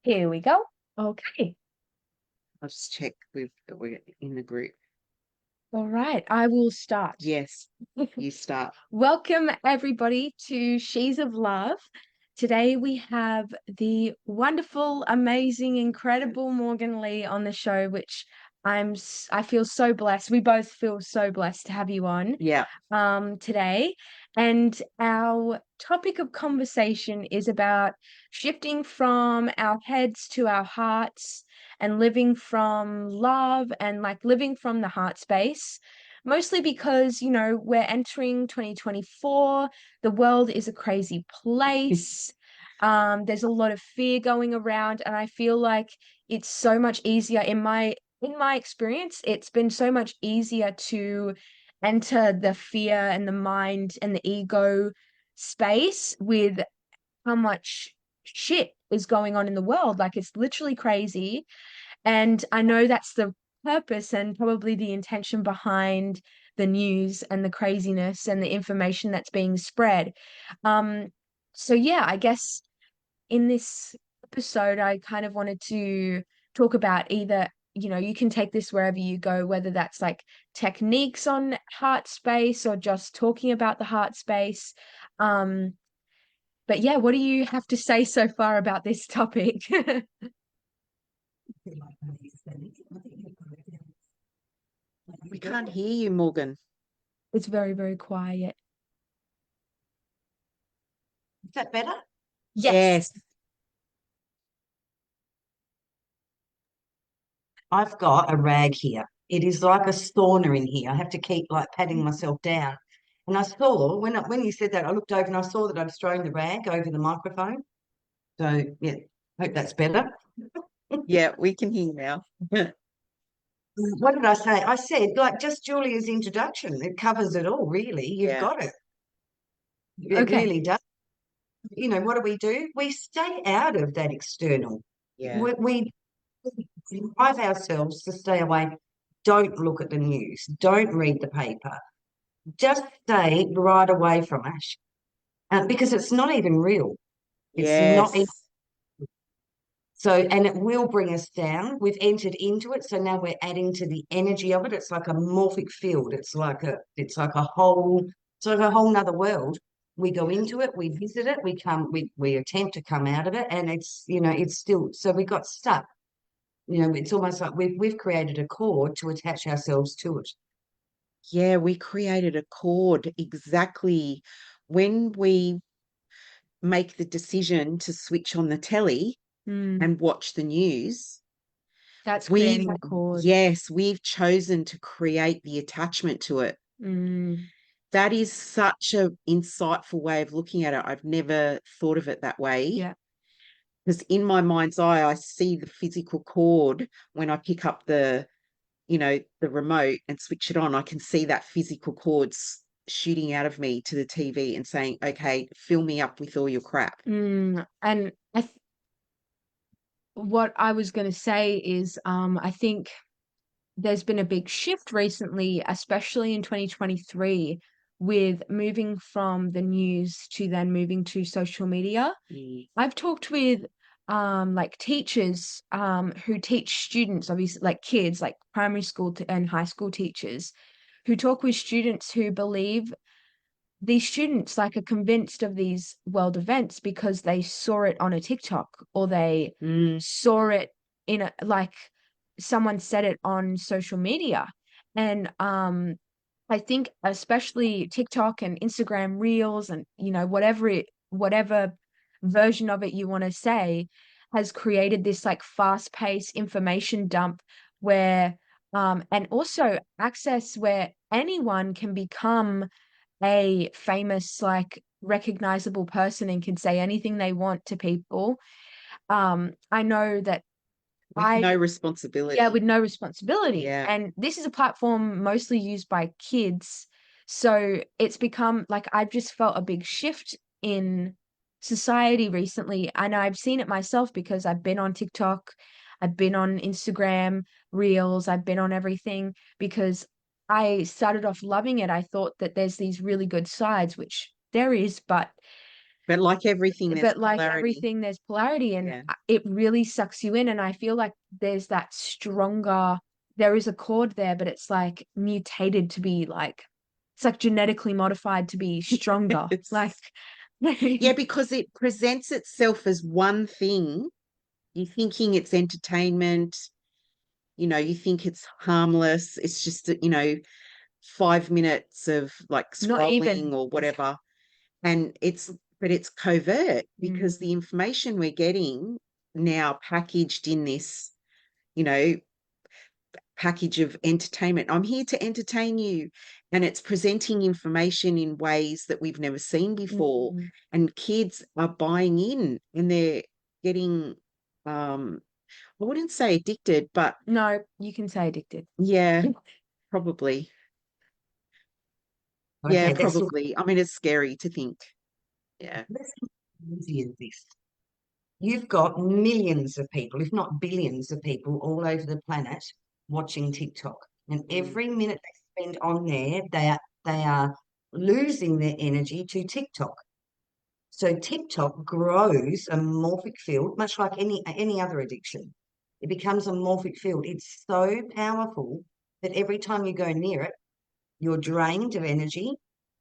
Here we go. Okay. I'll just check that we're in the group. All right. I will start. Yes, you start. Welcome, everybody, to She's of Love. Today we have the wonderful, amazing, incredible Morgan Lee on the show, which I feel so blessed. We both feel so blessed to have you on Yeah. today. And our topic of conversation is about shifting from our heads to our hearts and living from love and like living from the heart space. Mostly because, we're entering 2024. The world is a crazy place. There's a lot of fear going around, and I feel like it's so much easier in my experience, it's been so much easier to enter the fear and the mind and the ego space with how much shit is going on in the world. Like it's literally crazy. And I know that's the purpose and probably the intention behind the news and the craziness and the information that's being spread. Um, so yeah, I guess in this episode, I kind of wanted to talk about either, you can take this wherever you go, whether that's like techniques on heart space or just talking about the heart space. Um, but yeah, what do you have to say so far about this topic? We can't hear you, Morgan. It's very, very quiet. Is that better? Yes. Yes. I've got a rag here. It is like a sauna in here. I have to keep like patting myself down. And I saw when you said that, I looked over and I saw that I'd thrown the rag over the microphone. So yeah, hope that's better. Yeah, we can hear you now. What did I say? I said like just Julia's introduction. It covers it all, really. You've Yeah. got it. It Okay. really does. What do? We stay out of that external. Yeah. We drive ourselves to stay away. Don't look at the news. Don't read the paper. Just stay right away from it because it's not even real. It's not even, Yes. so, and it will bring us down. We've entered into it, so now we're adding to the energy of it. It's like a morphic field. It's like a whole nother world. We go into it, we visit it, we attempt to come out of it, and it's still so we got stuck. It's almost like we've created a cord to attach ourselves to it. Yeah, we created a cord exactly when we make the decision to switch on the telly Mm, and watch the news. that's We've, creating a chord. yes, we've chosen to create the attachment to it. Mm, That is such a insightful way of looking at it. I've never thought of it that way. yeah. Because in my mind's eye, I see the physical cord when I pick up the remote and switch it on. I can see that physical cord shooting out of me to the TV and saying, okay, fill me up with all your crap. And what I was going to say is, I think there's been a big shift recently, especially in 2023, with moving from the news to then moving to social media. Mm. I've talked with like teachers who teach students, obviously like kids, like primary school and high school teachers, who talk with students who believe these students like are convinced of these world events because they saw it on a TikTok or they Mm. saw it in a like someone said it on social media. And I think especially TikTok and Instagram Reels and whatever version of it you want to say has created this like fast-paced information dump where and also access where anyone can become a famous, like recognizable person and can say anything they want to people. I know that With I, no yeah, with responsibility. no responsibility. Yeah. And this is a platform mostly used by kids. So it's become like I've just felt a big shift in society recently. And I've seen it myself because I've been on TikTok, I've been on Instagram Reels, I've been on everything because I started off loving it. I thought that there's these really good sides, which there is, but But like everything, there's But like polarity. everything, there's polarity, and Yeah. it really sucks you in. And I feel like there is a chord there, but it's like mutated to be like, it's like genetically modified to be stronger. It's, Like, yeah, because it presents itself as one thing. You're thinking it's entertainment, you think it's harmless. It's just, 5 minutes of like not scrolling even. or whatever. But it's covert because Mm. the information we're getting now packaged in this, you know, package of entertainment. I'm here to entertain you. And it's presenting information in ways that we've never seen before. Mm. And kids are buying in and they're getting, I wouldn't say addicted, but No, you can say addicted. yeah, probably. Yeah, Okay, probably. I mean, it's scary to think. Yeah. let's look easy as this. You've got millions of people, if not billions of people all over the planet watching TikTok. And Mm. every minute they spend on there, they are losing their energy to TikTok. So TikTok grows a morphic field, much like any other addiction. It becomes a morphic field. It's so powerful that every time you go near it, you're drained of energy,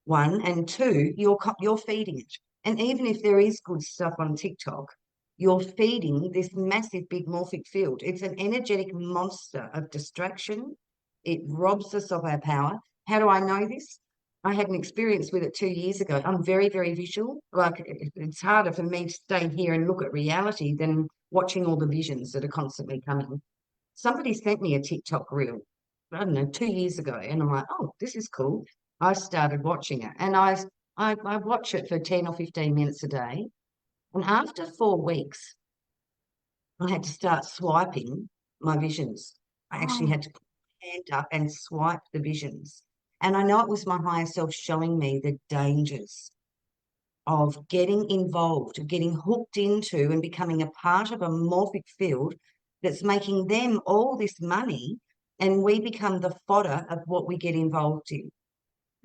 one, and two, you're feeding it. And even if there is good stuff on TikTok, you're feeding this massive big morphic field. It's an energetic monster of distraction. It robs us of our power. How do I know this? I had an experience with it 2 years ago. I'm very, very visual. Like it's harder for me to stay here and look at reality than watching all the visions that are constantly coming. Somebody sent me a TikTok reel, I don't know, 2 years ago, and I'm like, oh, this is cool. I started watching it, and I watch it for 10 or 15 minutes a day. And after 4 weeks, I had to start swiping my visions. I actually had to put my hand up and swipe the visions. And I know it was my higher self showing me the dangers of getting involved, of getting hooked into and becoming a part of a morphic field that's making them all this money, and we become the fodder of what we get involved in.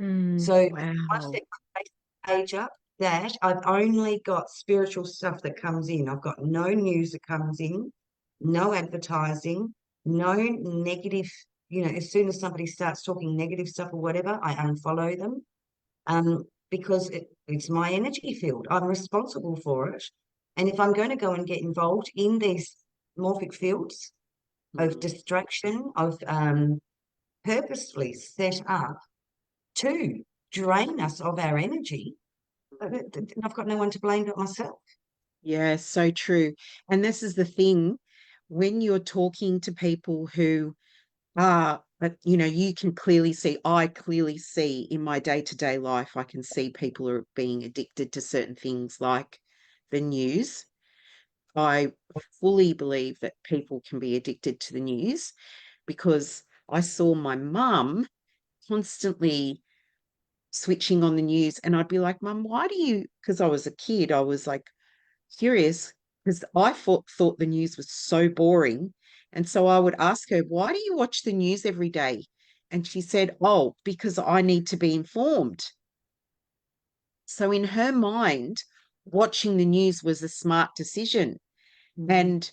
Mm. So I Wow. set my page up that I've only got spiritual stuff that comes in. I've got no news that comes in, no advertising, no negative. As soon as somebody starts talking negative stuff or whatever, I unfollow them. Because it's my energy field. I'm responsible for it. And if I'm going to go and get involved in these morphic fields of Mm. distraction, of purposefully set up to drain us of our energy, I've got no one to blame but myself. Yeah, so true. And this is the thing, when you're talking to people who but you can clearly see, I clearly see in my day-to-day life, I can see people are being addicted to certain things like the news. I fully believe that people can be addicted to the news because I saw my mum constantly switching on the news and I'd be like, Mum, why do you, because I was a kid, I was like curious because I thought the news was so boring. And so I would ask her, why do you watch the news every day? And she said, oh, because I need to be informed. So in her mind, watching the news was a smart decision. And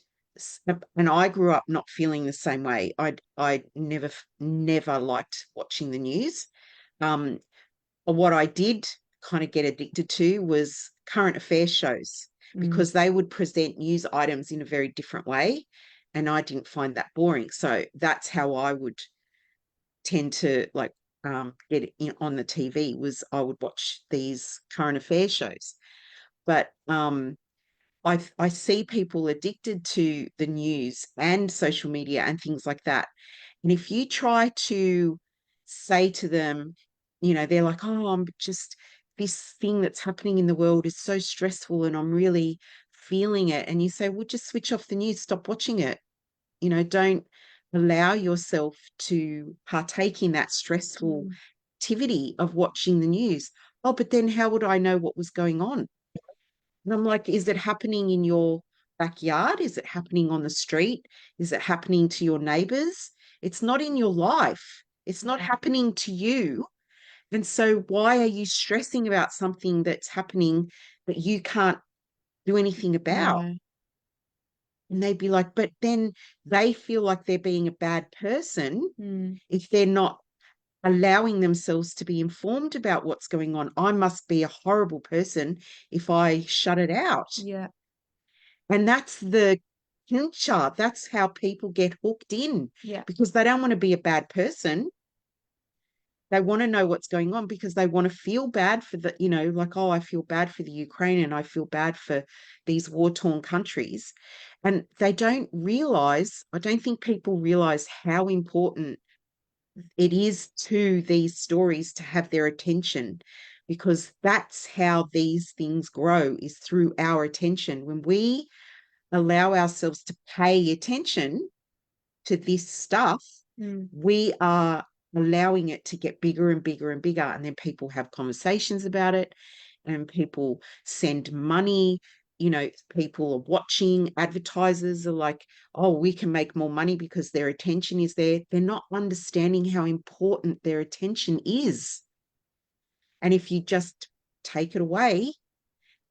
and I grew up not feeling the same way. I never liked watching the news. Um, what I did kind of get addicted to was current affairs shows Mm. because they would present news items in a very different way, and I didn't find that boring. So that's how I would tend to like get in on the TV was I would watch these current affairs shows. But I see people addicted to the news and social media and things like that. And if you try to say to them, they're like, oh, I'm just this thing that's happening in the world is so stressful and I'm really feeling it. And you say, well, just switch off the news, stop watching it. Don't allow yourself to partake in that stressful Mm. activity of watching the news. Oh, but then how would I know what was going on? And I'm like, is it happening in your backyard? Is it happening on the street? Is it happening to your neighbors? It's not in your life. It's not happening to you. And so why are you stressing about something that's happening that you can't do anything about. Yeah. And they'd be like, but then they feel like they're being a bad person Mm. if they're not allowing themselves to be informed about what's going on. I must be a horrible person if I shut it out. Yeah. And that's the clincher. That's how people get hooked in, Yeah. because they don't want to be a bad person. They want to know what's going on because they want to feel bad for the, like, oh, I feel bad for the Ukraine and I feel bad for these war-torn countries. And they don't realize, I don't think people realize how important it is to these stories to have their attention, because that's how these things grow, is through our attention. When we allow ourselves to pay attention to this stuff, Mm. we are allowing it to get bigger and bigger and bigger. And then people have conversations about it, and people send money. People are watching, advertisers are like, oh, we can make more money because their attention is there. They're not understanding how important their attention is. And if you just take it away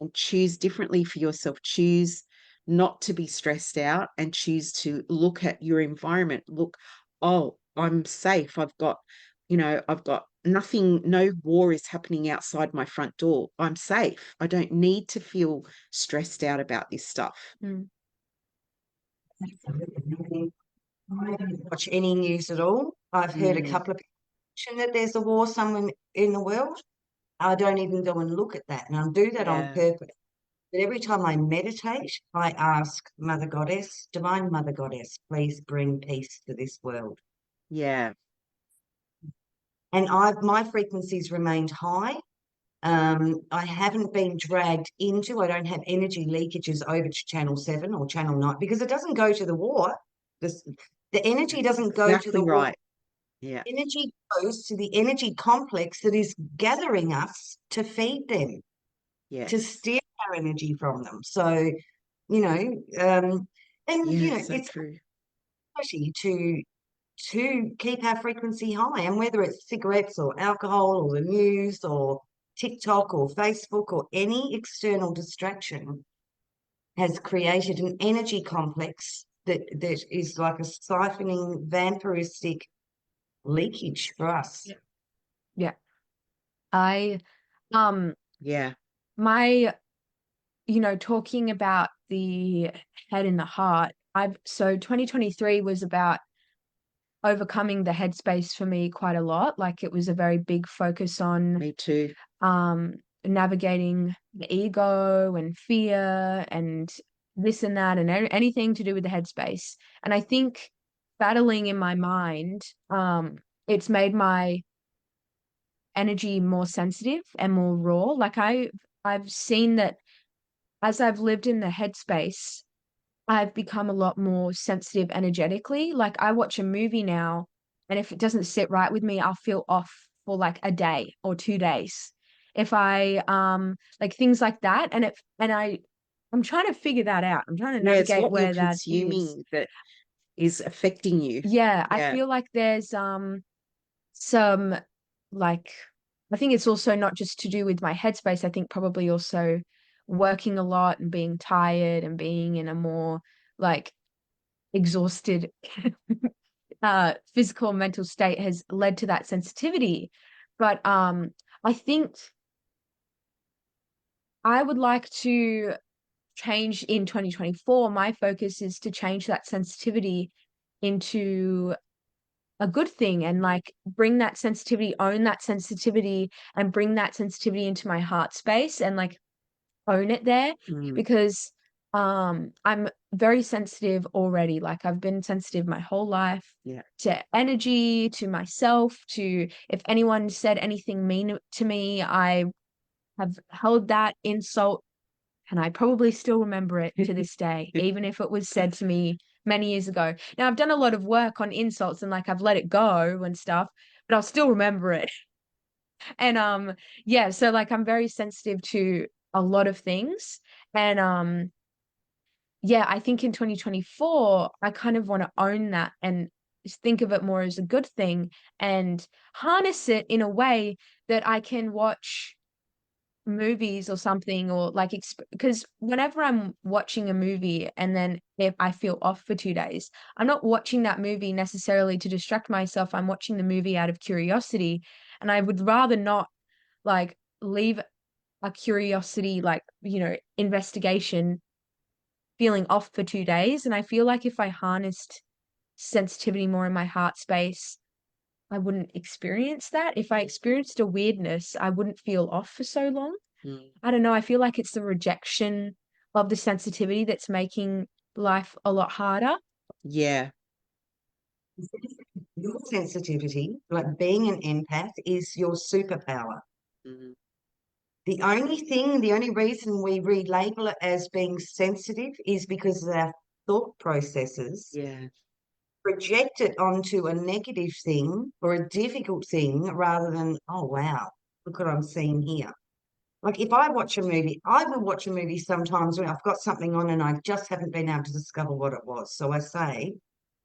and choose differently for yourself, choose not to be stressed out and choose to look at your environment. Look, oh, I'm safe. I've got nothing, no war is happening outside my front door. I'm safe. I don't need to feel stressed out about this stuff. Mm. I don't watch any news at all. I've heard a couple of people mention that there's a war somewhere in the world. I don't even go and look at that, and I do that on Yeah. purpose. But every time I meditate, I ask Mother Goddess, Divine Mother Goddess, please bring peace to this world. Yeah. And my frequencies remained high. I haven't been dragged into, I don't have energy leakages over to Channel 7 or Channel 9 because it doesn't go to the war. The energy doesn't go to the Exactly war. right. Yeah. Energy goes to the energy complex that is gathering us to feed them, Yeah. to steal our energy from them. So, and Yeah, so it's true. actually to keep our frequency high, and whether it's cigarettes or alcohol or the news or TikTok or Facebook or any external distraction has created an energy complex that is like a siphoning vampiristic leakage for us. Yeah. Yeah. I Yeah. my talking about the head and the heart, so 2023 was about overcoming the headspace for me quite a lot. Like, it was a very big focus on Me too. navigating the ego and fear and this and that and anything to do with the headspace. And I think battling in my mind, it's made my energy more sensitive and more raw. Like, I've seen that as I've lived in the headspace, I've become a lot more sensitive energetically. Like, I watch a movie now, and if it doesn't sit right with me, I'll feel off for like a day or 2 days. If I like things like that, I'm trying to figure that out. I'm trying to Yeah, it's navigate what you're where that is. consuming that is affecting you. Yeah, I Yeah. feel like there's some, like, I think it's also not just to do with my headspace. I think probably also working a lot and being tired and being in a more like exhausted physical and mental state has led to that sensitivity. But I think I would like to change in 2024. My focus is to change that sensitivity into a good thing, and like bring that sensitivity, own that sensitivity, and bring that sensitivity into my heart space and like own it there. Mm. Because I'm very sensitive already. Like, I've been sensitive my whole life Yeah. to energy, to myself, to if anyone said anything mean to me, I have held that insult, and I probably still remember it to this day, even if it was said to me many years ago. Now, I've done a lot of work on insults and like I've let it go and stuff, but I'll still remember it. And yeah, so like I'm very sensitive to a lot of things. And yeah, I think in 2024, I kind of want to own that and think of it more as a good thing and harness it in a way that I can watch movies or something, or like because whenever I'm watching a movie and then if I feel off for 2 days, I'm not watching that movie necessarily to distract myself. I'm watching the movie out of curiosity, and I would rather not like leave a curiosity, like, investigation feeling off for 2 days. And I feel like if I harnessed sensitivity more in my heart space, I wouldn't experience that. If I experienced a weirdness, I wouldn't feel off for so long. Mm. I don't know. I feel like it's the rejection of the sensitivity that's making life a lot harder. Yeah. Your sensitivity, like being an empath, is your superpower. Mm. The only reason we relabel it as being sensitive is because of our thought processes Yeah. project it onto a negative thing or a difficult thing rather than, oh, wow, look what I'm seeing here. Like if I watch a movie, I will watch a movie sometimes when I've got something on and I just haven't been able to discover what it was. So I say,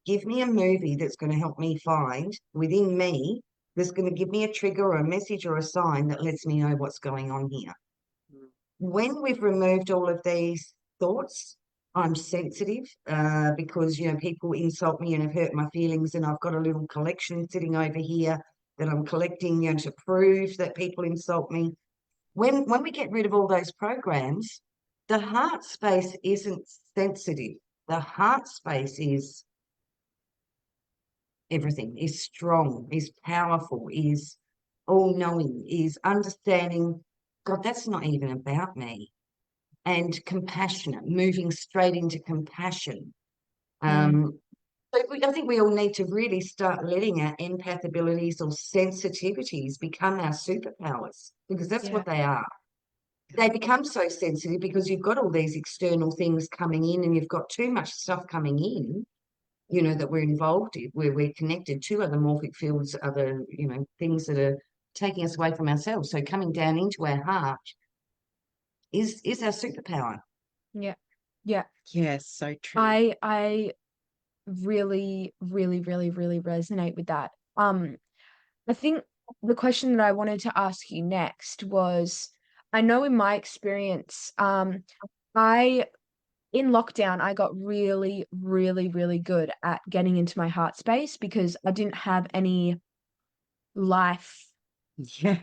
give me a movie that's going to help me find within me, that's going to give me a trigger or a message or a sign that lets me know what's going on here. Mm. When we've removed all of these thoughts, I'm sensitive because, people insult me and have hurt my feelings, and I've got a little collection sitting over here that I'm collecting, to prove that people insult me. When we get rid of all those programs, the heart space isn't sensitive. The heart space is everything, is strong, is powerful, is all-knowing, is understanding, God, that's not even about me. And compassionate, moving straight into compassion. Mm. I think we all need to really start letting our empath abilities or sensitivities become our superpowers, because that's Yeah. what they are. They become so sensitive because you've got all these external things coming in, and you've got too much stuff coming in, that we're involved in, where we're connected to other morphic fields, other, things that are taking us away from ourselves. So coming down into our heart is our superpower. Yeah. Yeah. Yeah, so true. I really, really, really, really resonate with that. I think the question that I wanted to ask you next was, I know in my experience, I in lockdown, I got really, really, really good at getting into my heart space because I didn't have any life Yeah.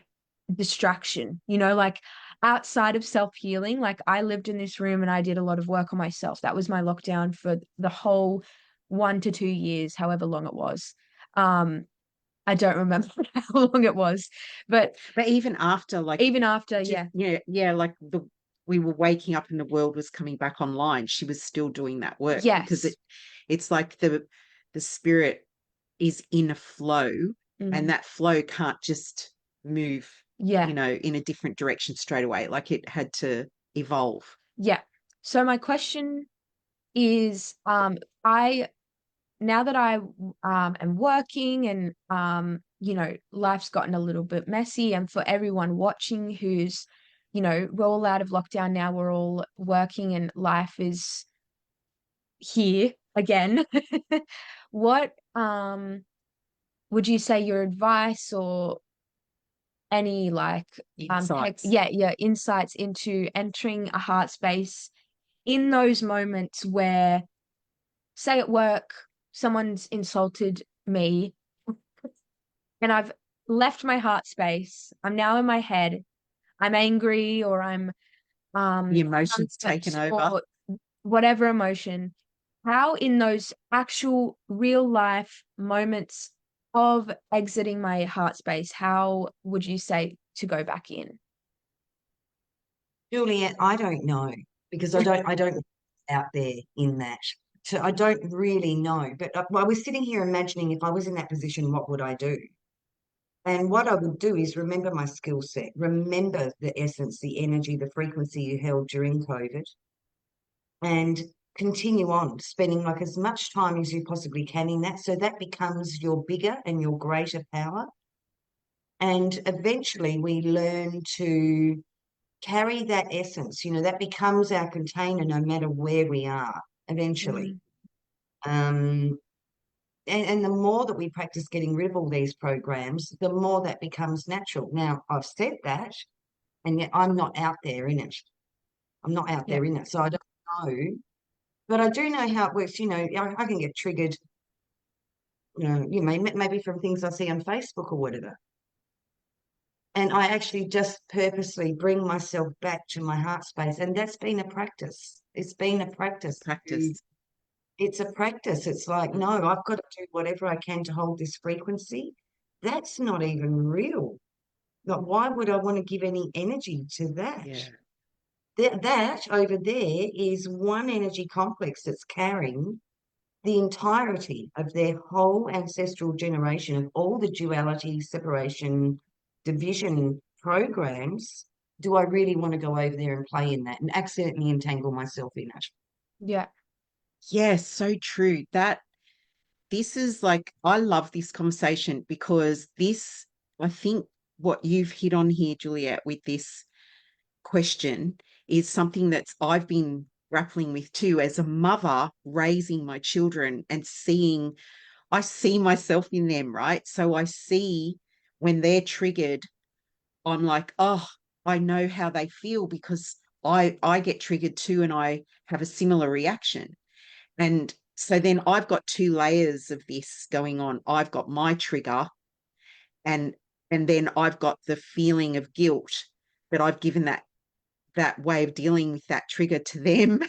distraction, like outside of self-healing. Like I lived in this room and I did a lot of work on myself. That was my lockdown for the whole 1 to 2 years, however long it was. I don't remember how long it was, but But even after, like, even after, just, yeah. yeah, like we were waking up and the world was coming back online, she was still doing that work because Yes. it's like the spirit is in a flow, and Mm. that flow can't just move, Yeah. in a different direction straight away. Like it had to evolve. Yeah. So my question is, I now that I am working and life's gotten a little bit messy, and for everyone watching who's, we're all out of lockdown now, we're all working and life is here again. What would you say your advice or any like Insights. yeah, insights into entering a heart space in those moments where, say at work, someone's insulted me and I've left my heart space. I'm now in my head. I'm angry, or I'm The emotions taken upset, over. or whatever emotion. How in those actual real life moments of exiting my heart space, how would you say to go back in? Juliet, I don't know, because I don't out there in that. So I don't really know. But I was sitting here imagining, if I was in that position, what would I do? And what I would do is remember my skill set, remember the essence, the energy, the frequency you held during COVID, and continue on spending like as much time as you possibly can in that. So that becomes your bigger and your greater power. And eventually we learn to carry that essence, that becomes our container no matter where we are eventually. Mm. Um, and the more that we practice getting rid of all these programs, the more that becomes natural. Now, I've said that, and yet I'm not out there in it. I'm not out Yeah. there in it, so I don't know. But I do know how it works. You know, I can get triggered, maybe from things I see on Facebook or whatever. And I actually just purposely bring myself back to my heart space. And that's been a practice. It's been a practice. Practice. It's a practice. It's like, no, I've got to do whatever I can to hold this frequency. That's not even real. Like, why would I want to give any energy to that? Yeah. That over there is one energy complex that's carrying the entirety of their whole ancestral generation of all the duality, separation, division programs. Do I really want to go over there and play in that and accidentally entangle myself in it? Yeah. Yes, so true. This is like, I love this conversation because this, I think what you've hit on here, Juliet, with this question is something that I've been grappling with too as a mother raising my children and I see myself in them, right? So I see when they're triggered, I'm like, oh, I know how they feel because I get triggered too and I have a similar reaction. And so then I've got two layers of this going on. I've got my trigger and then I've got the feeling of guilt that I've given that way of dealing with that trigger to them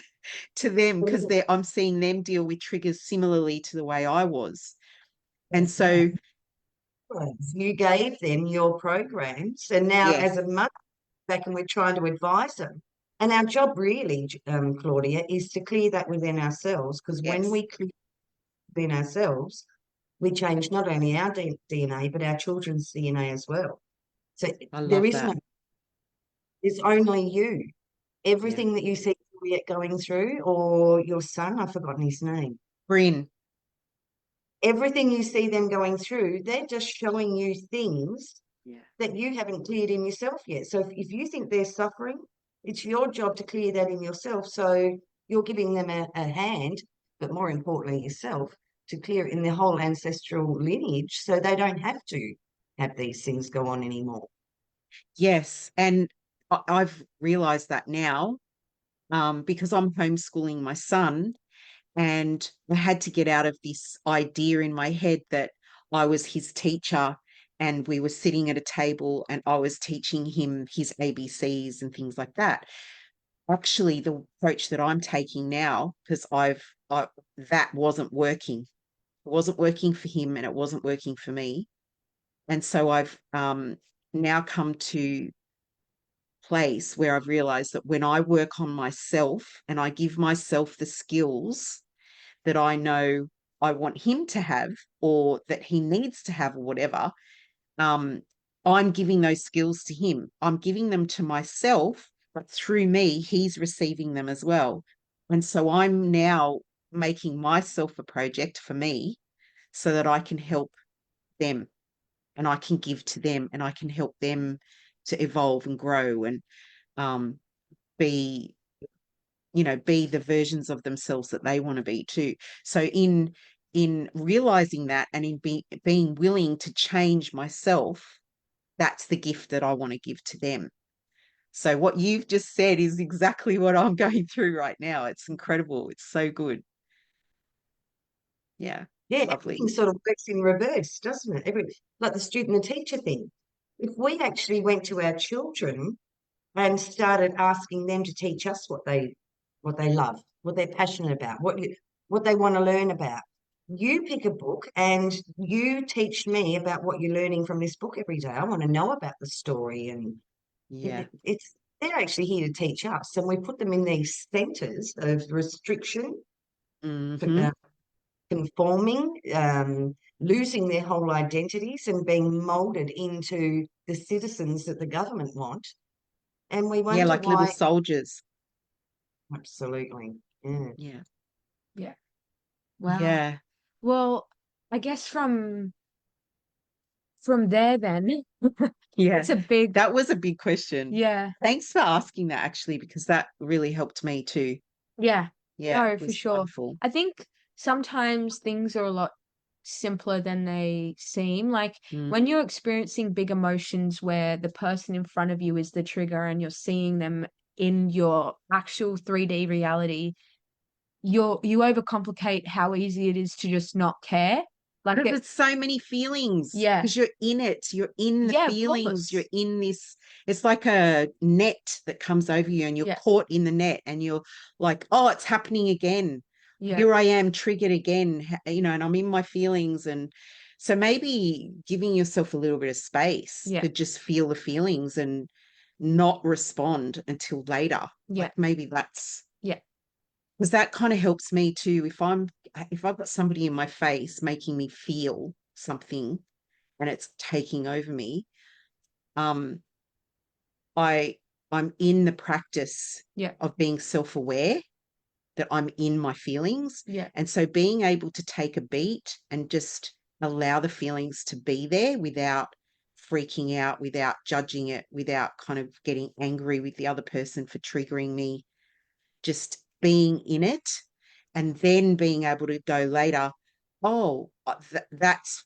because I'm seeing them deal with triggers similarly to the way I was. And so you gave them your programs, and now yes, as a mother back and we're trying to advise them. And our job really, Claudia, is to clear that within ourselves, because when yes, we clear within ourselves, we change not only our DNA, but our children's DNA as well. So I there love is that. no, it's only you. Yeah. Everything that you see Juliet going through, or your son, I've forgotten his name, Bryn, everything you see them going through, they're just showing you things yeah, that you haven't cleared in yourself yet. So if you think they're suffering, it's your job to clear that in yourself. So you're giving them a hand, but more importantly, yourself, to clear it in their whole ancestral lineage so they don't have to have these things go on anymore. yes. And I've realized that now because I'm homeschooling my son. And I had to get out of this idea in my head that I was his teacher and we were sitting at a table and I was teaching him his ABCs and things like that. Actually, the approach that I'm taking now, because that wasn't working. It wasn't working for him and it wasn't working for me. And so I've now come to place where I've realized that when I work on myself and I give myself the skills that I know I want him to have or that he needs to have or whatever, um, I'm giving those skills to him. I'm giving them to myself, but through me, he's receiving them as well. And so I'm now making myself a project for me so that I can help them and I can give to them and I can help them to evolve and grow and um, be be the versions of themselves that they want to be too. So in realizing that and in being willing to change myself, that's the gift that I want to give to them. So what you've just said is exactly what I'm going through right now. It's incredible. It's so good. Yeah, Yeah, lovely. everything sort of works in reverse, doesn't it? Like the student and teacher thing. If we actually went to our children and started asking them to teach us what they love, what they're passionate about, what they want to learn about. You pick a book and you teach me about what you're learning from this book every day. I want to know about the story, and Yeah. it's they're actually here to teach us, and we put them in these centers of restriction, Mm-hmm. conforming, losing their whole identities and being molded into the citizens that the government want. And we Yeah, wonder like little why. soldiers. Absolutely. Yeah. Yeah. Yeah. Wow. Yeah. Well, I guess from there then, Yeah. it's a big, That was a big question. yeah, Thanks for asking that actually, because that really helped me too. yeah. Yeah, No, it for was sure. wonderful. I think sometimes things are a lot simpler than they seem. Like Mm. when you're experiencing big emotions where the person in front of you is the trigger and you're seeing them in your actual 3D reality, you overcomplicate how easy it is to just not care. Like Because it, it's so many feelings, yeah, because you're in it, you're in the yeah, of feelings, you're course. in this, it's like a net that comes over you and you're Yeah, caught in the net and you're like, oh, it's happening again. yeah, Here I am triggered again, and I'm in my feelings. And so maybe giving yourself a little bit of space yeah, to just feel the feelings and not respond until later. yeah, Like maybe that's, yeah, because that kind of helps me too. If I've got somebody in my face making me feel something and it's taking over me, um, I I'm in the practice yeah, of being self-aware that I'm in my feelings. yeah, And so being able to take a beat and just allow the feelings to be there without freaking out, without judging it, without kind of getting angry with the other person for triggering me, just being in it and then being able to go later, oh, that's,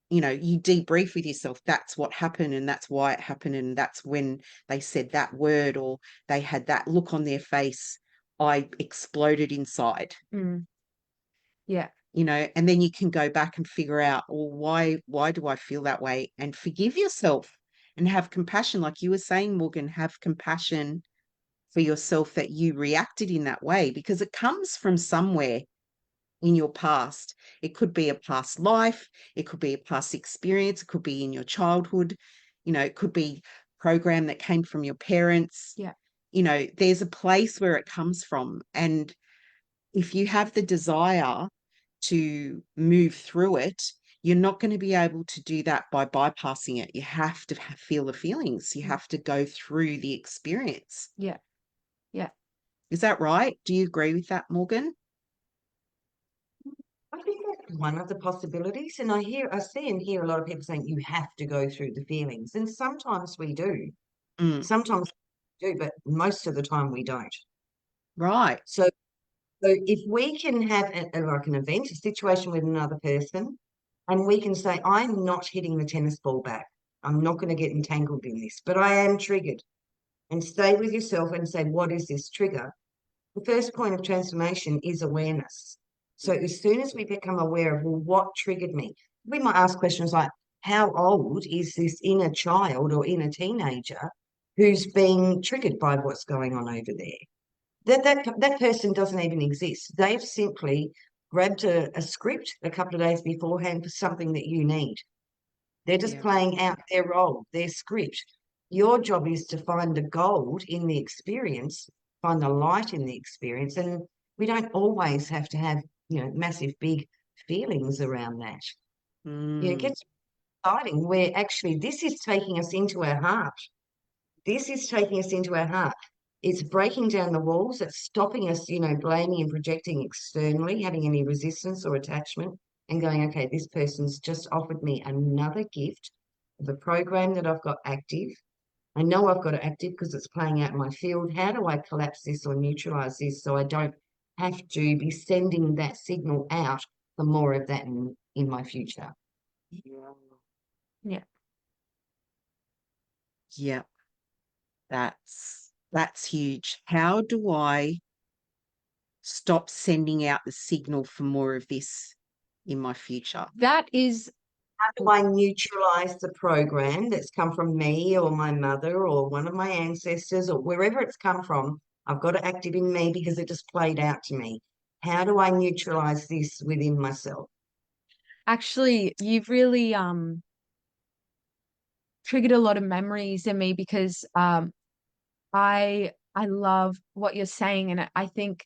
you debrief with yourself. That's what happened and that's why it happened. And that's when they said that word or they had that look on their face. I exploded inside, mm, yeah, and then you can go back and figure out, well, why do I feel that way? And forgive yourself and have compassion. Like you were saying, Morgan, have compassion for yourself that you reacted in that way because it comes from somewhere in your past. It could be a past life, it could be a past experience, it could be in your childhood, it could be a program that came from your parents. yeah, There's a place where it comes from. And if you have the desire to move through it, you're not going to be able to do that by bypassing it. You have to feel the feelings. You mm, have to go through the experience. yeah, yeah. Is that right? Do you agree with that, Morgan? I think that's one of the possibilities. And I see and hear a lot of people saying you have to go through the feelings. And sometimes we do. Mm, Sometimes we do, but most of the time we don't. right. So if we can have like an event, a situation with another person, and we can say, I'm not hitting the tennis ball back. I'm not going to get entangled in this, but I am triggered. And stay with yourself and say, what is this trigger? The first point of transformation is awareness. So as soon as we become aware of, well, what triggered me, we might ask questions like, how old is this inner child or inner teenager who's being triggered by what's going on over there? That person doesn't even exist. They've simply grabbed a script a couple of days beforehand for something that you need. They're just Yeah. playing out their role, their script. Your job is to find the gold in the experience, find the light in the experience. And we don't always have to have, massive, big feelings around that. It Mm, gets exciting where actually this is taking us into our heart. This is taking us into our heart. It's breaking down the walls. It's stopping us, blaming and projecting externally, having any resistance or attachment, and going, okay, this person's just offered me another gift of a program that I've got active. I know I've got it active because it's playing out in my field. How do I collapse this or neutralize this so I don't have to be sending that signal out for more of that in my future? yeah. Yeah. Yeah. That's huge. How do I stop sending out the signal for more of this in my future? That is, How do I neutralize the program that's come from me or my mother or one of my ancestors or wherever it's come from? I've got it active in me because it just played out to me. How do I neutralize this within myself? actually, you've really triggered a lot of memories in me because I love what you're saying, and I think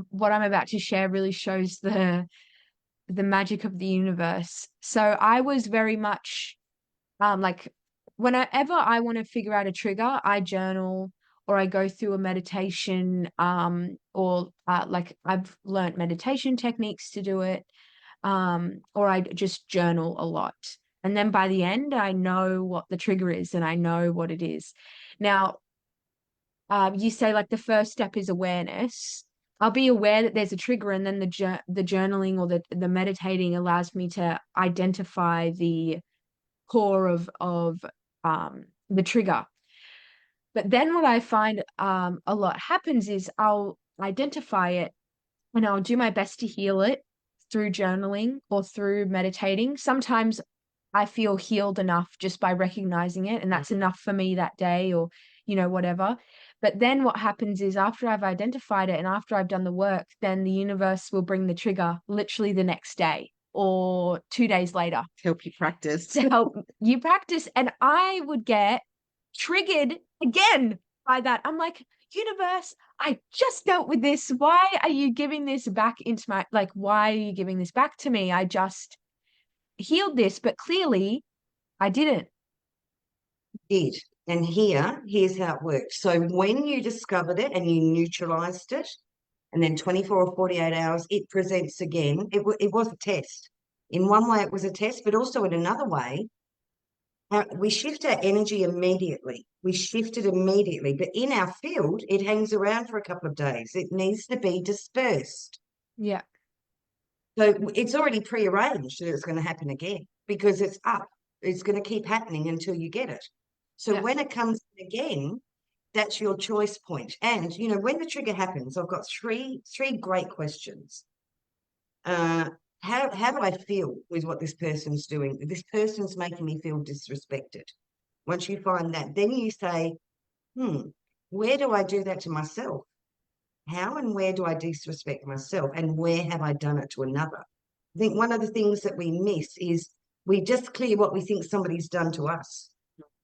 what I'm about to share really shows the magic of the universe. So I was very much like whenever I want to figure out a trigger, I journal or I go through a meditation, or like I've learnt meditation techniques to do it, or I just journal a lot. And then by the end, I know what the trigger is and I know what it is. Now, you say like the first step is awareness. I'll be aware that there's a trigger, and then the journaling or the meditating allows me to identify the core of the trigger. But then what I find a lot happens is I'll identify it and I'll do my best to heal it through journaling or through meditating. Sometimes I feel healed enough just by recognizing it, and that's enough for me that day, or, whatever. But then what happens is after I've identified it and after I've done the work, then the universe will bring the trigger literally the next day or 2 days later Help you practice. to help you practice. And I would get triggered again by that. I'm like, universe, I just dealt with this. Why are you giving this back into my, like, why are you giving this back to me? I just healed this, but clearly I didn't. Did. And here's how it works. So when you discovered it and you neutralized it, and then 24 or 48 hours, it presents again. It was a test. In one way, it was a test, but also in another way, we shift our energy immediately. We shift it immediately. But in our field, it hangs around for a couple of days. It needs to be dispersed. Yeah. So it's already prearranged that it's going to happen again because it's up. It's going to keep happening until you get it. So Yeah. when it comes again, that's your choice point. And, when the trigger happens, I've got three great questions. How do I feel with what this person's doing? This person's making me feel disrespected. Once you find that, then you say, where do I do that to myself? How and where do I disrespect myself? And where have I done it to another? I think one of the things that we miss is we just clear what we think somebody's done to us.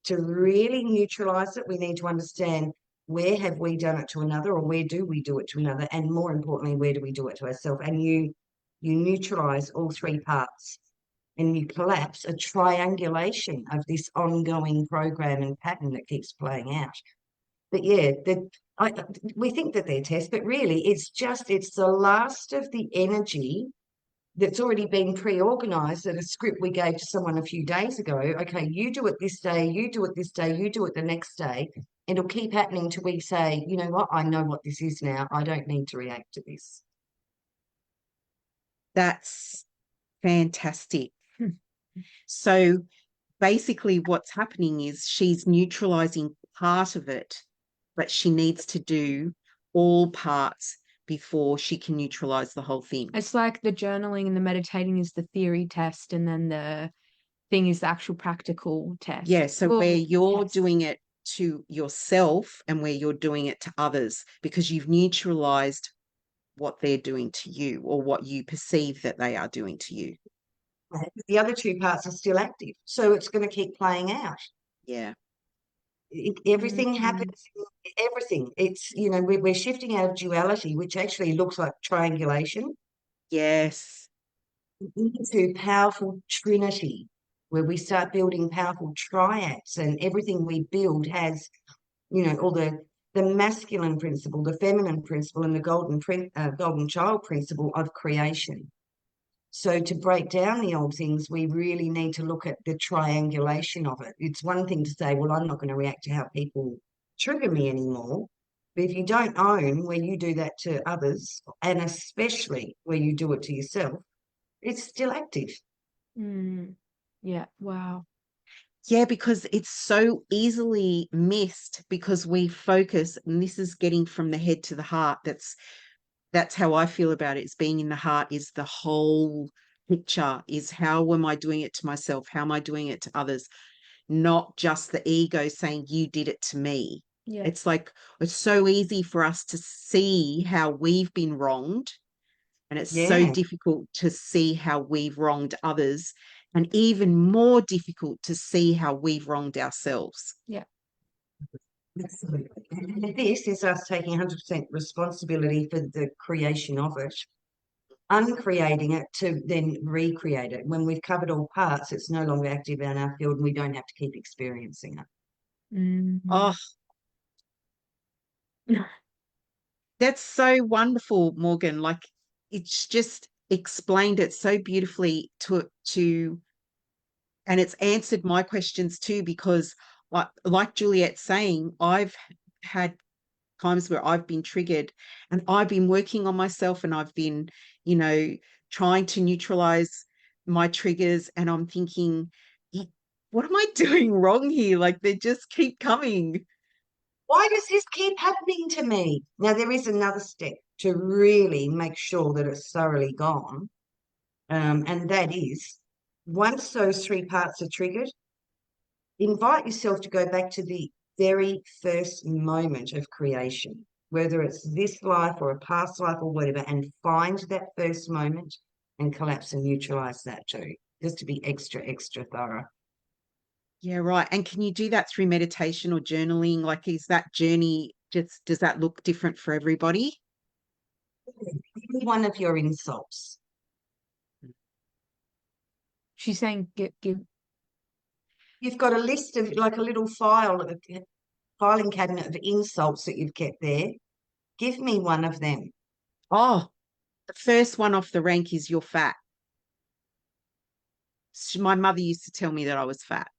To really neutralize it, we need to understand where have we done it to another, or where do we do it to another? And more importantly, where do we do it to ourselves? And you neutralize all three parts and you collapse a triangulation of this ongoing program and pattern that keeps playing out. But yeah, we think that they're tests, but really it's the last of the energy that's already been pre-organized at a script we gave to someone a few days ago. Okay, you do it this day, you do it this day, you do it the next day. It'll keep happening till we say, you know what, I know what this is now. I don't need to react to this. That's fantastic. So basically what's happening is she's neutralizing part of it, but she needs to do all parts before she can neutralize the whole thing. It's like the journaling and the meditating is the theory test, and then the thing is the actual practical test. Yeah, so where you're yes. doing it to yourself and where you're doing it to others, because you've neutralized what they're doing to you or what you perceive that they are doing to you. The other two parts are still active, so it's going to keep playing out. Yeah. Everything happens, everything. It's, we're shifting out of duality, which actually looks like triangulation, Yes. into powerful trinity, where we start building powerful triads, and everything we build has, all the masculine principle, the feminine principle, and the golden child principle of creation. So to break down the old things, we really need to look at the triangulation of it. It's one thing to say, well, I'm not going to react to how people trigger me anymore. But if you don't own where you do that to others, and especially where you do it to yourself, it's still active. Yeah. Wow. Yeah, because it's so easily missed because we focus, and this is getting from the head to the heart. That's how I feel about it. It's being in the heart is the whole picture, is how am I doing it to myself? How am I doing it to others? Not just the ego saying you did it to me. Yeah. It's like, it's so easy for us to see how we've been wronged. And it's so difficult to see how we've wronged others, and even more difficult to see how we've wronged ourselves. Yeah. Absolutely. And this is us taking 100% responsibility for the creation of it, uncreating it to then recreate it. When we've covered all parts, it's no longer active in our field and we don't have to keep experiencing it. Oh, that's so wonderful, Morgan. Like, it's just explained it so beautifully and it's answered my questions too, because like Juliet's saying, I've had times where I've been triggered and I've been working on myself and I've been, you know, trying to neutralize my triggers, and I'm thinking, what am I doing wrong here? Like they just keep coming. Why does this keep happening to me? Now, there is another step to really make sure that it's thoroughly gone. And that is, once those three parts are triggered, invite yourself to go back to the very first moment of creation, whether it's this life or a past life or whatever, and find that first moment and collapse and neutralize that too, just to be extra, extra thorough. Yeah, right. And can you do that through meditation or journaling? Like, is that journey just, does that look different for everybody? One of your insults. She's saying give. You've got a list of like a little filing cabinet of insults that you've kept there. Give me one of them. Oh, the first one off the rank is you're fat. My mother used to tell me that I was fat.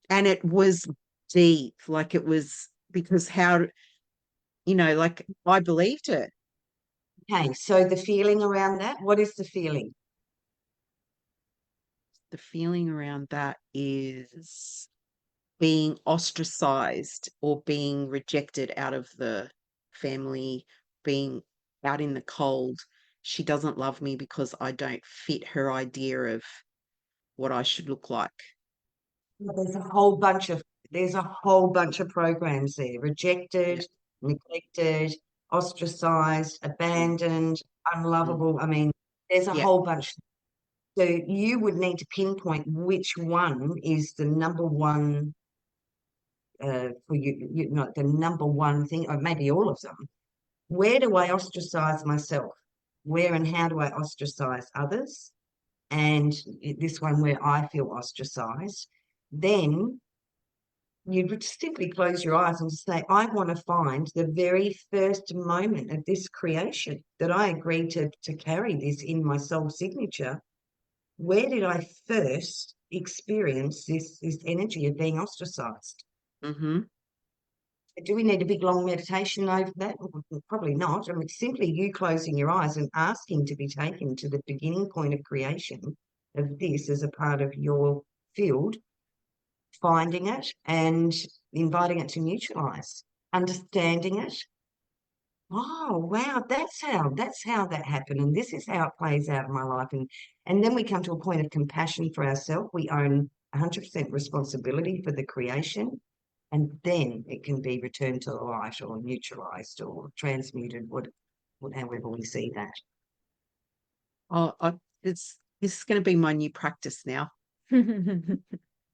And it was deep. Like it was because how, you know, like I believed it. Okay, so the feeling around that, what is the feeling? The feeling around that is being ostracized or being rejected out of the family, being out in the cold. She doesn't love me because I don't fit her idea of what I should look like. There's a whole bunch of programs there. Rejected, neglected, ostracized, abandoned, unlovable. I mean, there's a Yeah. whole bunch. So you would need to pinpoint which one is the number one for you know, the number one thing, or maybe all of them. Where do I ostracize myself? Where and how do I ostracize others? And this one where I feel ostracized, then you would simply close your eyes and say, I want to find the very first moment of this creation that I agreed to carry this in my soul signature. Where did I first experience this energy of being ostracized? Mm-hmm. Do we need a big long meditation over that? Probably not. I mean, it's simply you closing your eyes and asking to be taken to the beginning point of creation of this as a part of your field, finding it and inviting it to neutralize, understanding it. Oh wow, that's how that happened, and this is how it plays out in my life. And then we come to a point of compassion for ourselves. We own 100% responsibility for the creation, and then it can be returned to the light or neutralized or transmuted, however we see that. Oh, this is going to be my new practice now.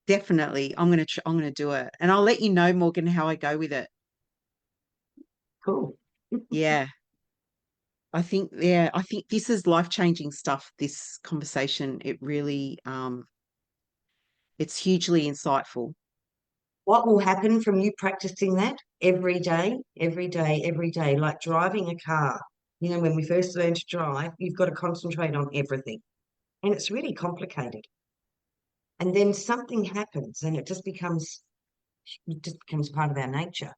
Definitely. I'm going to do it. And I'll let you know, Morgan, how I go with it. Cool. Yeah. I think this is life-changing stuff, this conversation. It really it's hugely insightful. What will happen from you practicing that every day, every day, every day, like driving a car? You know, when we first learn to drive, you've got to concentrate on everything. And it's really complicated. And then something happens and it just becomes part of our nature.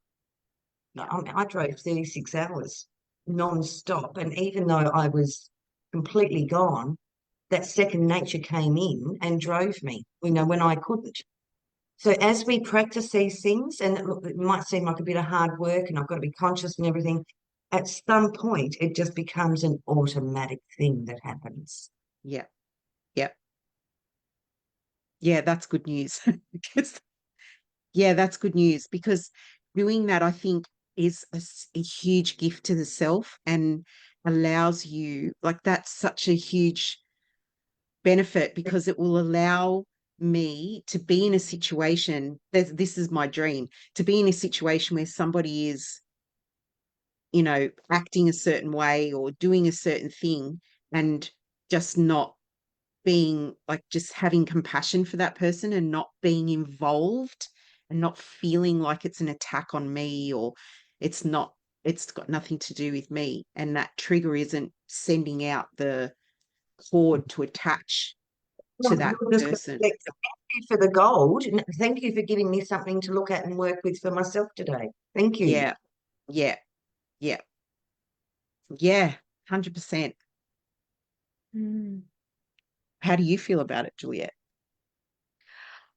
I drove 36 hours non-stop. And even though I was completely gone, that second nature came in and drove me, you know, when I couldn't. So as we practice these things, and it might seem like a bit of hard work and I've got to be conscious and everything, at some point it just becomes an automatic thing that happens. Yeah. Yeah. Yeah, that's good news. Yeah, that's good news because doing that, I think, is a huge gift to the self and allows you, like, that's such a huge benefit because it will allow me to be in a situation, this is my dream, to be in a situation where somebody is, you know, acting a certain way or doing a certain thing and just not being like, just having compassion for that person and not being involved and not feeling like it's an attack on me or it's not, it's got nothing to do with me. And that trigger isn't sending out the cord to attach to that I'm just gonna person. say thank you for the gold. Thank you for giving me something to look at and work with for myself today. Thank you. Yeah, yeah, yeah, yeah, 100%. Mm. How do you feel about it, Juliet?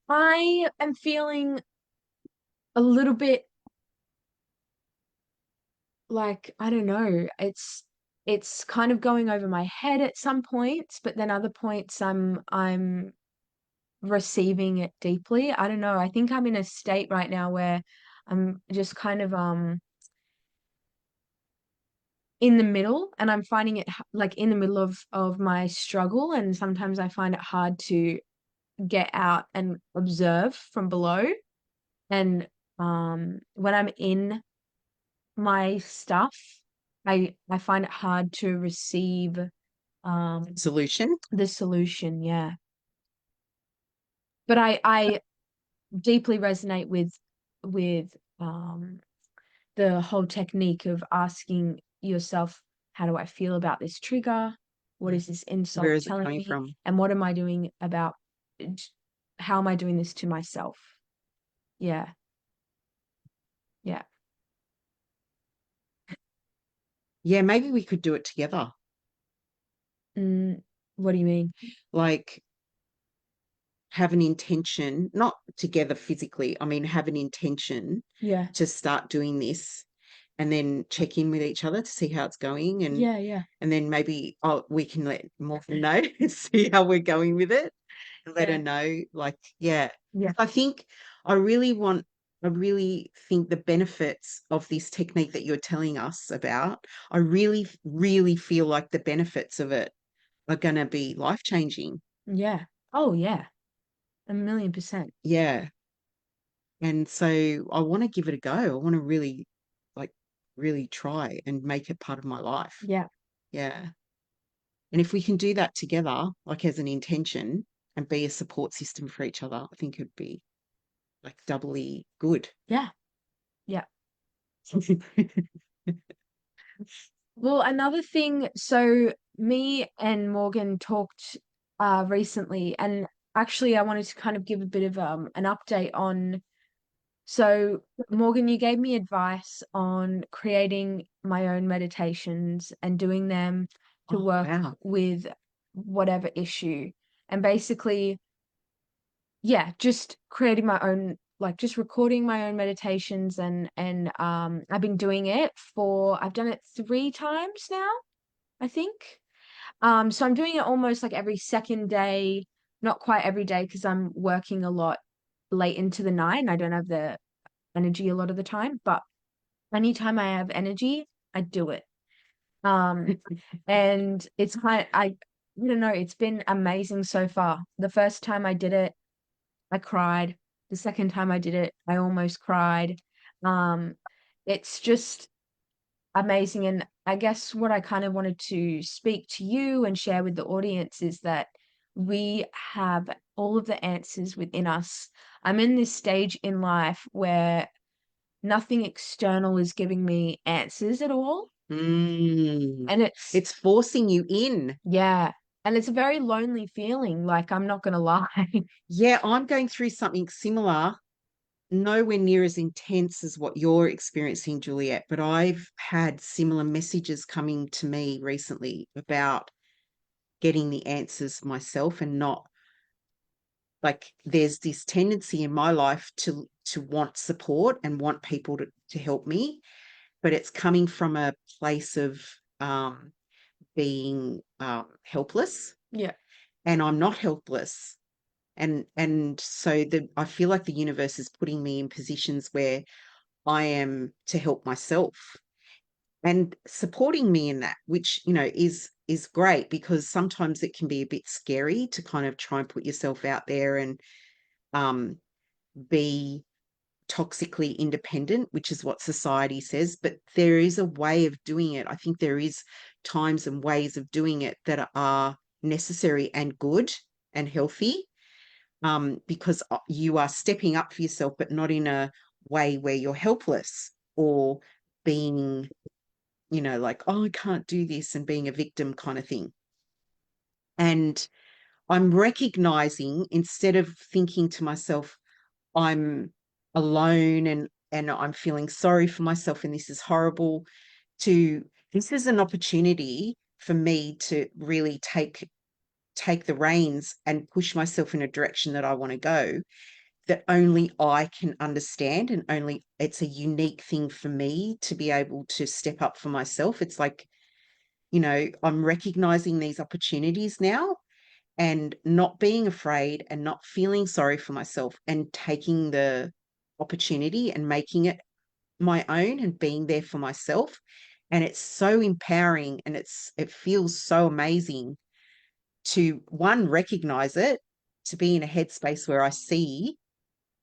I am feeling a little bit like, I don't know, it's kind of going over my head at some points, but then other points I'm receiving it deeply. I don't know. I think I'm in a state right now where I'm just kind of in the middle, and I'm finding it like in the middle of my struggle, and sometimes I find it hard to get out and observe from below. And when I'm in my stuff, I find it hard to receive Solution? the solution, yeah. But I deeply resonate with the whole technique of asking yourself, how do I feel about this trigger? What is this insult Where is it telling coming me? from? And what am I doing about how am I doing this to myself? Yeah. Yeah. Yeah, maybe we could do it together. Mm, what do you mean? Like, have an intention, not together physically, I mean, have an intention Yeah. to start doing this and then check in with each other to see how it's going. Yeah, yeah. And then maybe we can let Morgan know and see how we're going with it and let her Yeah. know. Like, yeah. Yeah. I think I really think the benefits of this technique that you're telling us about, I really, really feel like the benefits of it are going to be life-changing. Yeah. Oh, yeah. 1,000,000%. Yeah. And so I want to give it a go. I want to really, like, really try and make it part of my life. Yeah. Yeah. And if we can do that together, like as an intention and be a support system for each other, I think it'd be like doubly good. Yeah. Yeah. Well, another thing, so me and Morgan talked recently, and actually I wanted to kind of give a bit of an update on. So Morgan, you gave me advice on creating my own meditations and doing them to Oh, work wow. with whatever issue. And basically, yeah, just creating my own, like just recording my own meditations, and I've been doing it I've done it 3 times now, I think. So I'm doing it almost like every second day, not quite every day because I'm working a lot late into the night and I don't have the energy a lot of the time, but anytime I have energy, I do it. Um, and it's I don't know, it's been amazing so far. The first time I did it, I cried. The second time I did it, I almost cried. Um, it's just amazing. And I guess what I kind of wanted to speak to you and share with the audience is that we have all of the answers within us. I'm in this stage in life where nothing external is giving me answers at all. Mm. And It's forcing you in. yeah, and it's a very lonely feeling, like I'm not gonna lie. Yeah, I'm going through something similar, nowhere near as intense as what you're experiencing, Juliet, but I've had similar messages coming to me recently about getting the answers myself and not, like, there's this tendency in my life to want support and want people to help me, but it's coming from a place of being helpless, Yeah. and I'm not helpless. And so I feel like the universe is putting me in positions where I am to help myself and supporting me in that, which, is great, because sometimes it can be a bit scary to kind of try and put yourself out there and um, be toxically independent, which is what society says. But there is a way of doing it. I think there is times and ways of doing it that are necessary and good and healthy, because you are stepping up for yourself, but not in a way where you're helpless or being, like, oh, I can't do this, and being a victim kind of thing. And I'm recognizing, instead of thinking to myself, I'm alone and I'm feeling sorry for myself and this is horrible, this is an opportunity for me to really take the reins and push myself in a direction that I want to go, that only I can understand, and only it's a unique thing for me to be able to step up for myself. It's like, I'm recognizing these opportunities now and not being afraid and not feeling sorry for myself, and taking the opportunity and making it my own and being there for myself. And it's so empowering, and it feels so amazing to, one, recognize it, to be in a headspace where I see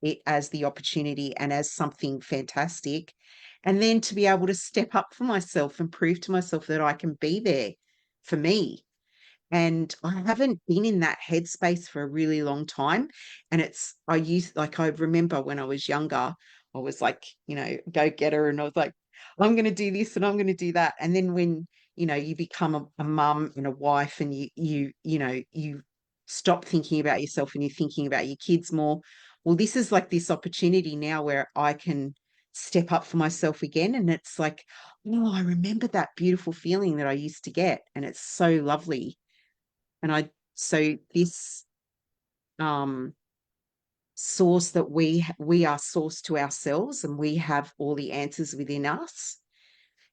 it as the opportunity and as something fantastic, and then to be able to step up for myself and prove to myself that I can be there for me. And I haven't been in that headspace for a really long time. And I remember when I was younger, I was like, go getter. And I was like, I'm going to do this and I'm going to do that. And then when, you become a mum and a wife, and you stop thinking about yourself and you're thinking about your kids more. Well, this is like this opportunity now where I can step up for myself again. And it's like, oh, I remember that beautiful feeling that I used to get. And it's so lovely. So this um, source that we are source to ourselves, and we have all the answers within us,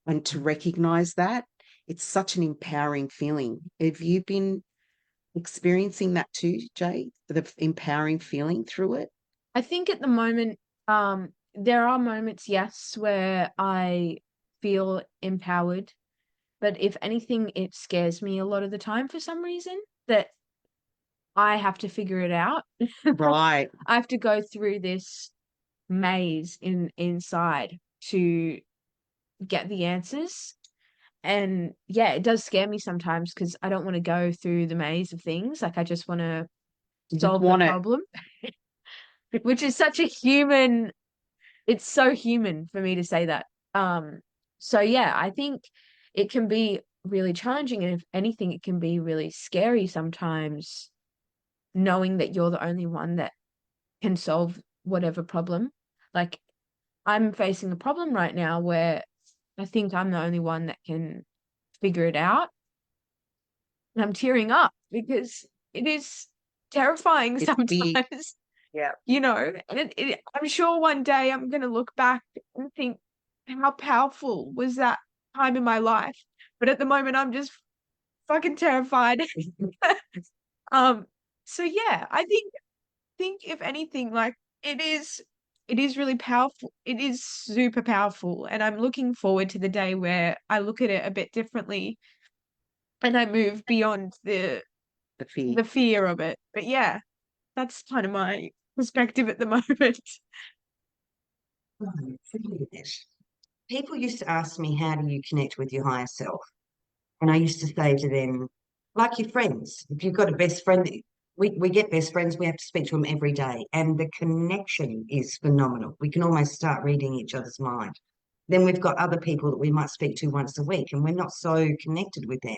and to recognize that, it's such an empowering feeling. Have you been experiencing that too, Jay? The empowering feeling through it? I think at the moment, there are moments, yes, where I feel empowered, but if anything, it scares me a lot of the time for some reason, that I have to figure it out. Right. I have to go through this maze inside to get the answers. And yeah, it does scare me sometimes because I don't want to go through the maze of things. Like, I just want to You just solve the want it. problem, which is such a human, it's so human for me to say that. So yeah, I think it can be really challenging, and if anything, it can be really scary sometimes, knowing that you're the only one that can solve whatever problem. Like, I'm facing a problem right now where I think I'm the only one that can figure it out. And I'm tearing up because it is terrifying It's big. sometimes, Yeah. and I'm sure one day I'm going to look back and think, how powerful was that time in my life? But at the moment, I'm just fucking terrified. Um, so yeah, I think if anything, like, it is really powerful. It is super powerful, and I'm looking forward to the day where I look at it a bit differently and I move beyond the The fear. the fear of it. But yeah, that's kind of my perspective at the moment. Oh, forget. People used to ask me, how do you connect with your higher self? And I used to say to them, like your friends, if you've got a best friend, we get best friends, we have to speak to them every day. And the connection is phenomenal. We can almost start reading each other's mind. Then we've got other people that we might speak to once a week, and we're not so connected with them.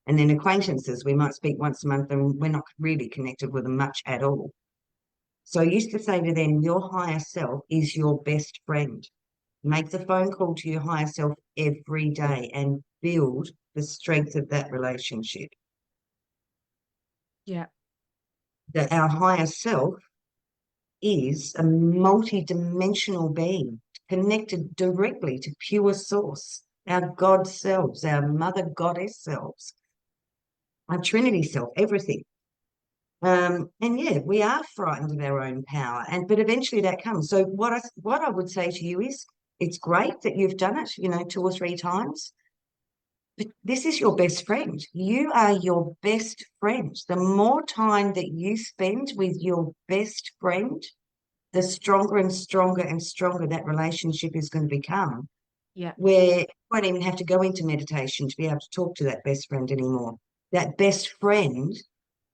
And then acquaintances, we might speak once a month, and we're not really connected with them much at all. So I used to say to them, your higher self is your best friend. Make the phone call to your higher self every day and build the strength of that relationship. Yeah. That our higher self is a multi-dimensional being connected directly to pure source, our God selves, our mother goddess selves, our Trinity self, everything. And yeah, we are frightened of our own power, but eventually that comes. So what I would say to you is, it's great that you've done it, 2 or 3 times. But this is your best friend. You are your best friend. The more time that you spend with your best friend, the stronger and stronger and stronger that relationship is going to become, Yeah. where you won't even have to go into meditation to be able to talk to that best friend anymore. That best friend,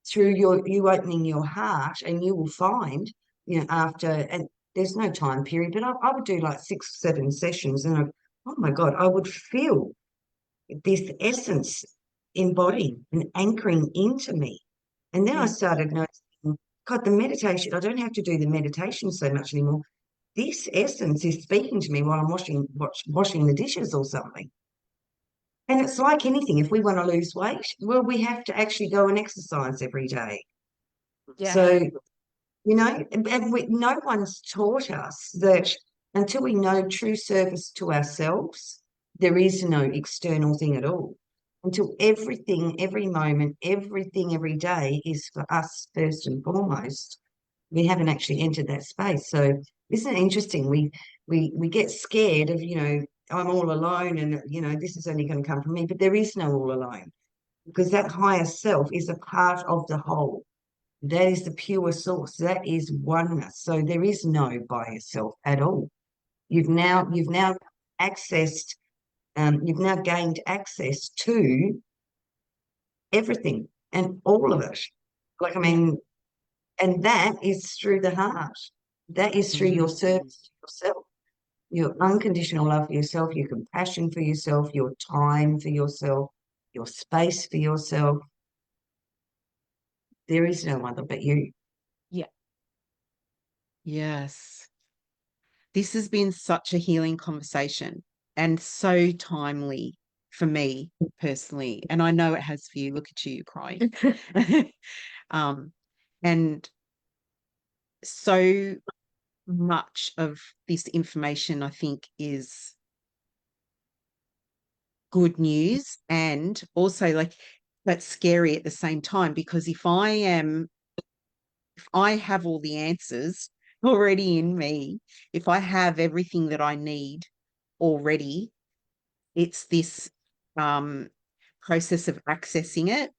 through you opening your heart, and you will find, after, and there's no time period, but I would do like 6 or 7 sessions, and oh my God, I would feel this essence embodying and anchoring into me. And then I Yeah. started noticing, God, the meditation, I don't have to do the meditation so much anymore. This essence is speaking to me while I'm washing the dishes or something. And it's like anything, if we want to lose weight, well, we have to actually go and exercise every day. Yeah. So, no one's taught us that until we know true service to ourselves, there is no external thing at all. Until everything, every moment, everything, every day is for us first and foremost. We haven't actually entered that space. So isn't it interesting? We get scared of, I'm all alone and this is only going to come from me, but there is no all alone because that higher self is a part of the whole. That is the pure source. That is oneness. So there is no by yourself at all. You've now accessed, you've now gained access to everything and all of it. Like, I mean, and that is through the heart. That is through your service to yourself, your unconditional love for yourself, your compassion for yourself, your time for yourself, your space for yourself. There is no other but you. Yeah. Yes. This has been such a healing conversation and so timely for me personally. And I know it has for you. Look at you, you're crying. And so much of this information, I think, is good news and also like that's scary at the same time because if I have all the answers already in me, if I have everything that I need already, it's this process of accessing it.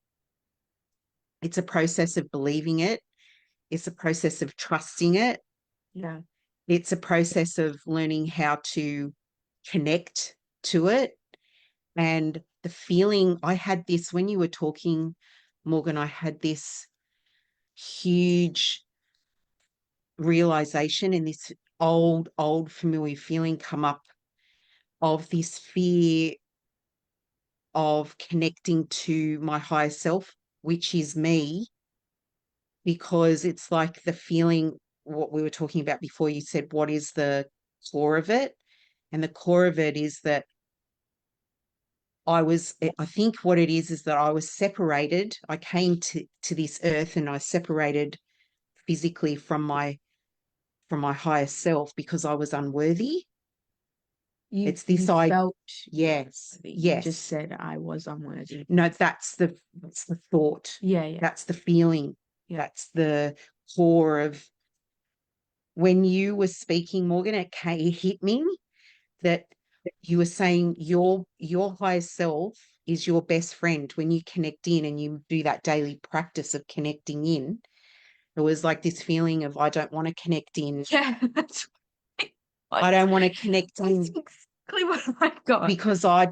It's a process of believing it. It's a process of trusting it. Yeah. It's a process of learning how to connect to it. And the feeling I had this when you were talking, Morgan, I had this huge realization and this old familiar feeling come up of this fear of connecting to my higher self, which is me, because it's like the feeling, what we were talking about before, you said, what is the core of it? And the core of it is that I think what it is that I was separated. I came to this earth and I separated physically from my higher self because I was unworthy. It's this You I felt yes, you just yes. said I was unworthy. No, that's the thought. Yeah. That's the feeling. Yeah. That's the core of when you were speaking, Morgan, it hit me that you were saying your higher self is your best friend when you connect in and you do that daily practice of connecting in. It was like this feeling of I don't want to connect in. Yeah, that's I don't want to connect in exactly what I got. because I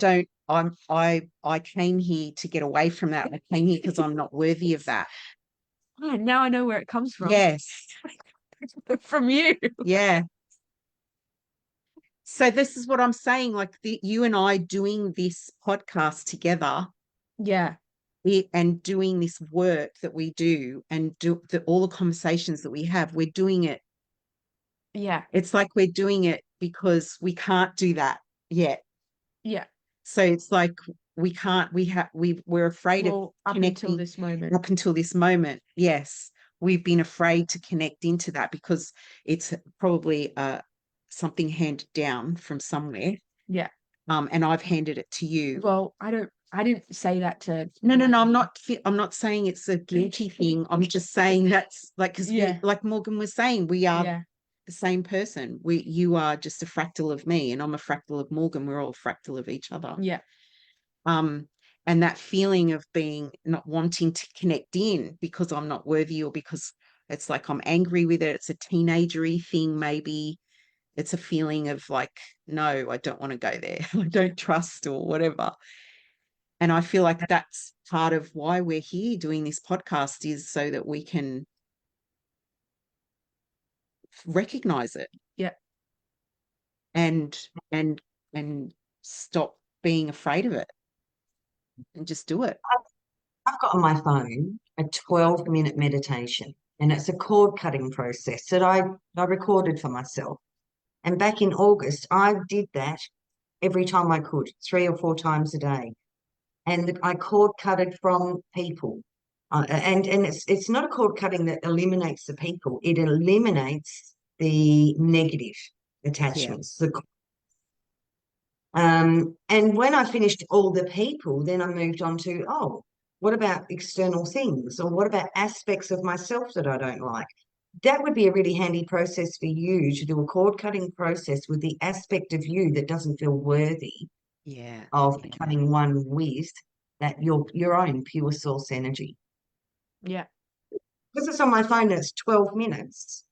came here to get away from that. I came here because I'm not worthy of that. Oh, now I know where it comes from. Yes. From you. Yeah. So this is what I'm saying, like you and I doing this podcast together Yeah. and doing this work that we do and all the conversations that we have, we're doing it. Yeah. It's like we're doing it because we can't do that yet. Yeah. So it's like we're afraid of Up connecting until this moment. Up until this moment, yes. We've been afraid to connect into that because it's probably something handed down from somewhere. Yeah. And I've handed it to you. Well, I didn't say that to No, I'm not saying it's a guilty thing. I'm just saying that's like, because like Morgan was saying, we are the same person. You are just a fractal of me and I'm a fractal of Morgan. We're all a fractal of each other. Yeah. And that feeling of being not wanting to connect in because I'm not worthy or because it's like I'm angry with it. It's a teenagery thing, maybe. It's a feeling of like, no, I don't want to go there. I don't trust or whatever. And I feel like that's part of why we're here doing this podcast is so that we can recognize it. Yeah. And stop being afraid of it and just do it. I've got on my phone a 12-minute meditation. And it's a cord cutting process that I recorded for myself. And back in August, I did that every time I could, 3 or 4 times a day. And I cord cutted from people. And it's not a cord cutting that eliminates the people. It eliminates the negative attachments. And when I finished all the people, then I moved on to, what about external things? Or what about aspects of myself that I don't like? That would be a really handy process for you to do a cord cutting process with the aspect of you that doesn't feel worthy of becoming one with that your own pure source energy. Yeah. Because it's on my phone and it's 12 minutes.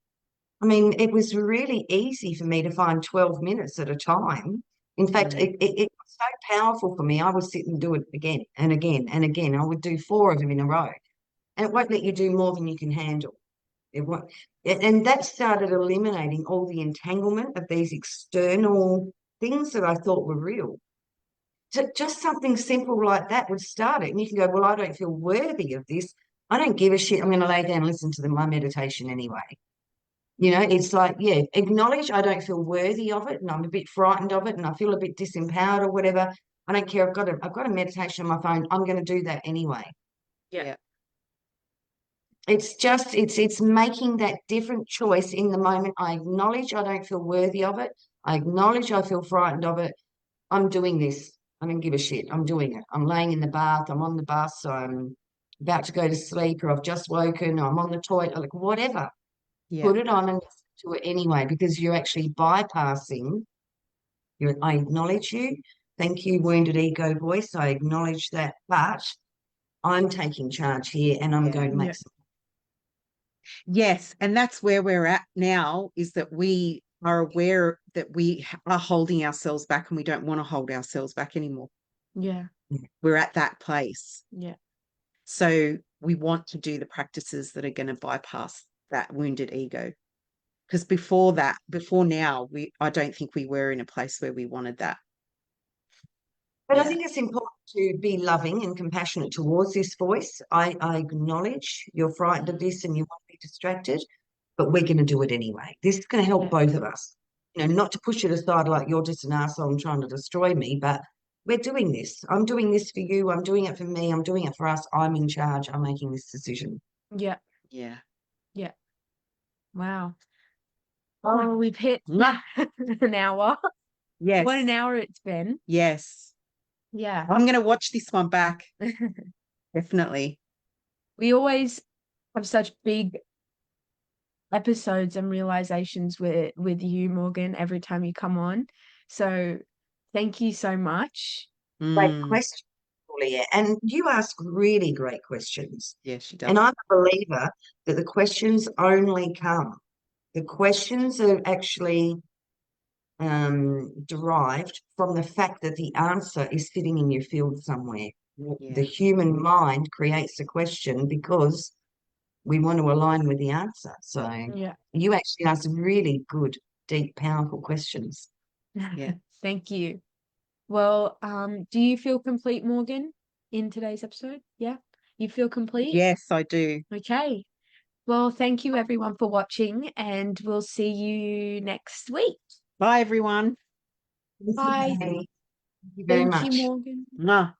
I mean, it was really easy for me to find 12 minutes at a time. In fact, it was so powerful for me. I would sit and do it again and again and again. I would do 4 of them in a row. And it won't let you do more than you can handle. It won't. And that started eliminating all the entanglement of these external things that I thought were real. So just something simple like that would start it. And you can go, well, I don't feel worthy of this. I don't give a shit. I'm going to lay down and listen to my meditation anyway. You know, it's like, yeah, acknowledge I don't feel worthy of it and I'm a bit frightened of it and I feel a bit disempowered or whatever. I don't care. I've got a meditation on my phone. I'm going to do that anyway. Yeah. It's just, it's making that different choice in the moment. I acknowledge I don't feel worthy of it. I acknowledge I feel frightened of it. I'm doing this. I don't give a shit. I'm doing it. I'm laying in the bath. I'm on the bus. I'm about to go to sleep or I've just woken. Or I'm on the toilet, like whatever. Put it on and listen to it anyway, because you're actually bypassing I acknowledge you. Thank you, wounded ego voice. I acknowledge that, but I'm taking charge here and I'm going to make some. Yes, and that's where we're at now, is that we are aware that we are holding ourselves back and we don't want to hold ourselves back anymore. Yeah. We're at that place. Yeah. So we want to do the practices that are going to bypass that wounded ego. Because before now, I don't think we were in a place where we wanted that. But I think it's important to be loving and compassionate towards this voice. I acknowledge you're frightened of this and you want to be distracted, but we're going to do it anyway. This is going to help both of us. You know, not to push it aside like you're just an asshole and trying to destroy me, but we're doing this. I'm doing this for you. I'm doing it for me. I'm doing it for us. I'm in charge. I'm making this decision. Yeah. Yeah. Yeah. Wow. Oh, we've hit an hour. Yes. What an hour it's been. Yes. Yeah. I'm going to watch this one back. Definitely. We always have such big episodes and realizations with you, Morgan, every time you come on. So thank you so much. Great question, Julia. And you ask really great questions. Yeah, she does. And I'm a believer that the questions only come. The questions are actually derived from the fact that the answer is sitting in your field somewhere. Yeah. The human mind creates a question because we want to align with the answer. So you actually ask really good, deep, powerful questions. Yeah. Thank you. Well, do you feel complete, Morgan, in today's episode? Yeah? You feel complete? Yes, I do. Okay. Well, thank you everyone for watching and we'll see you next week. Bye, everyone. Bye. Thank you very much. Thank you, Morgan. Mwah.